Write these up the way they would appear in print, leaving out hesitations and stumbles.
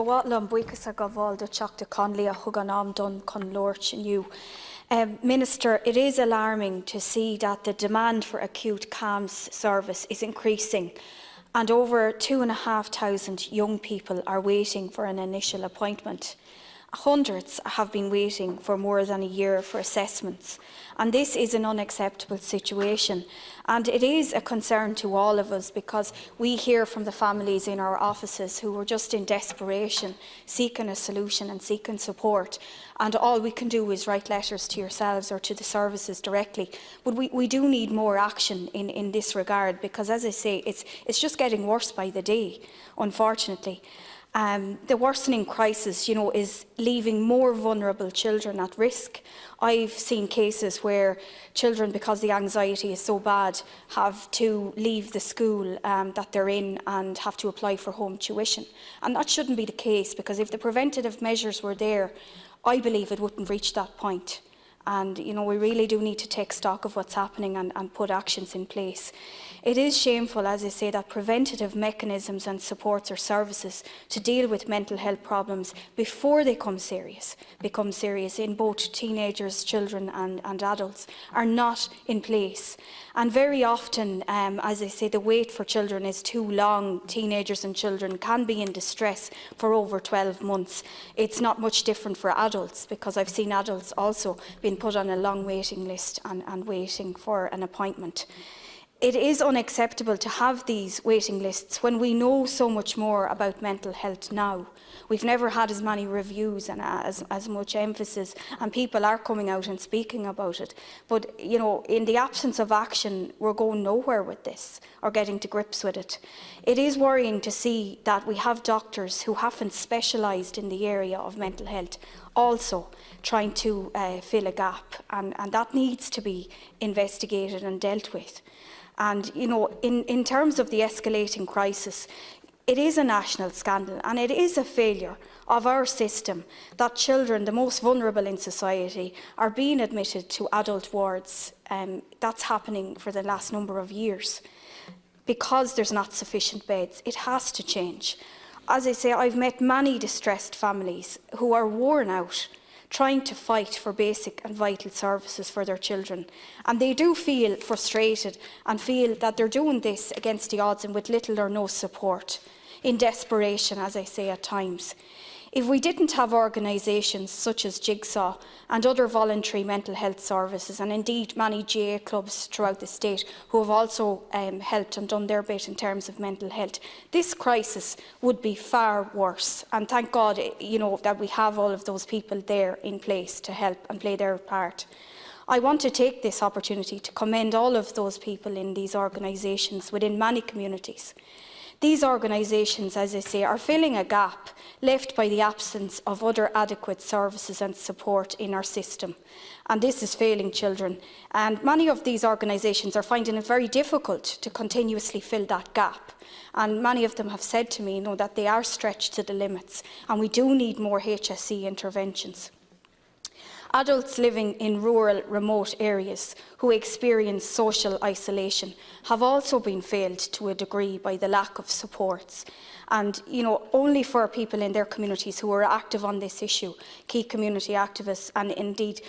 Bawatlam buikas a gaval do chakta conley a huganam dun con lorch and you. Minister, it is alarming to see that the demand for acute CAMS service is increasing, and over 2,500 young people are waiting for an initial appointment. Hundreds have been waiting for more than a year for assessments, and this is an unacceptable situation. And it is a concern to all of us, because we hear from the families in our offices who are just in desperation, seeking a solution and seeking support. And all we can do is write letters to yourselves or to the services directly. But we do need more action in this regard, because, as I say, it's just getting worse by the day, unfortunately. The worsening crisis, is leaving more vulnerable children at risk. I've seen cases where children, because the anxiety is so bad, have to leave the school that they're in and have to apply for home tuition. And that shouldn't be the case, because if the preventative measures were there, I believe it wouldn't reach that point. And, we really do need to take stock of what's happening and put actions in place. It is shameful, as I say, that preventative mechanisms and supports or services to deal with mental health problems before they become serious in both teenagers, children and adults, are not in place. And very often, as I say, the wait for children is too long. Teenagers and children can be in distress for over 12 months. It's not much different for adults, because I've seen adults also being put on a long waiting list and waiting for an appointment. It is unacceptable to have these waiting lists when we know so much more about mental health now. We've never had as many reviews and as much emphasis, and people are coming out and speaking about it. But, in the absence of action, we're going nowhere with this or getting to grips with it. It is worrying to see that we have doctors who haven't specialised in the area of mental health also trying to fill a gap, and that needs to be investigated and dealt with. And, in terms of the escalating crisis, it is a national scandal, and it is a failure of our system that children, the most vulnerable in society, are being admitted to adult wards. That's happening for the last number of years because there's not sufficient beds. It has to change. As I say, I've met many distressed families who are worn out trying to fight for basic and vital services for their children. And they do feel frustrated and feel that they're doing this against the odds and with little or no support, in desperation, as I say, at times. If we didn't have organisations such as Jigsaw and other voluntary mental health services, and indeed many GA clubs throughout the state who have also helped and done their bit in terms of mental health, this crisis would be far worse. And thank God, that we have all of those people there in place to help and play their part. I want to take this opportunity to commend all of those people in these organisations within many communities. These organisations, as I say, are filling a gap left by the absence of other adequate services and support in our system. And this is failing children. And many of these organisations are finding it very difficult to continuously fill that gap. And many of them have said to me, that they are stretched to the limits, and we do need more HSE interventions. Adults living in rural, remote areas who experience social isolation have also been failed to a degree by the lack of supports. And, only for people in their communities who are active on this issue, key community activists and indeed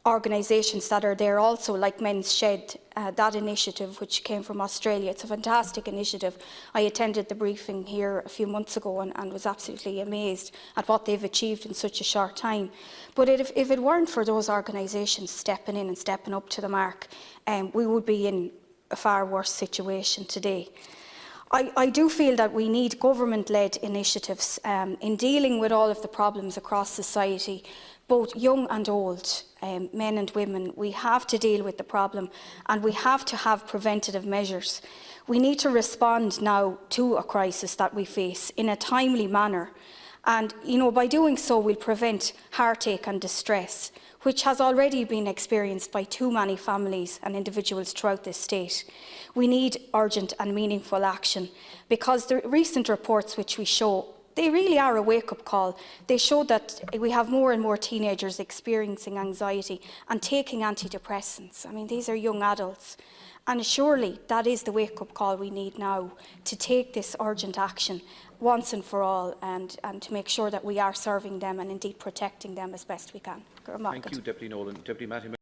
organisations that are there also, like Men's Shed, that initiative which came from Australia. It's a fantastic initiative. I attended the briefing here a few months ago and was absolutely amazed at what they've achieved in such a short time. But if it weren't for those organisations stepping in and stepping up to the mark, we would be in a far worse situation today. I do feel that we need government-led initiatives in dealing with all of the problems across society, both young and old, men and women. We have to deal with the problem, and we have to have preventative measures. We need to respond now to a crisis that we face in a timely manner. And, by doing so, we'll prevent heartache and distress, which has already been experienced by too many families and individuals throughout this state. We need urgent and meaningful action, because the recent reports which we show, they really are a wake-up call. They show that we have more and more teenagers experiencing anxiety and taking antidepressants. I mean, these are young adults. And surely that is the wake-up call we need now, to take this urgent action once and for all, and to make sure that we are serving them and indeed protecting them as best we can. Thank you, Deputy Nolan. Deputy Matthew.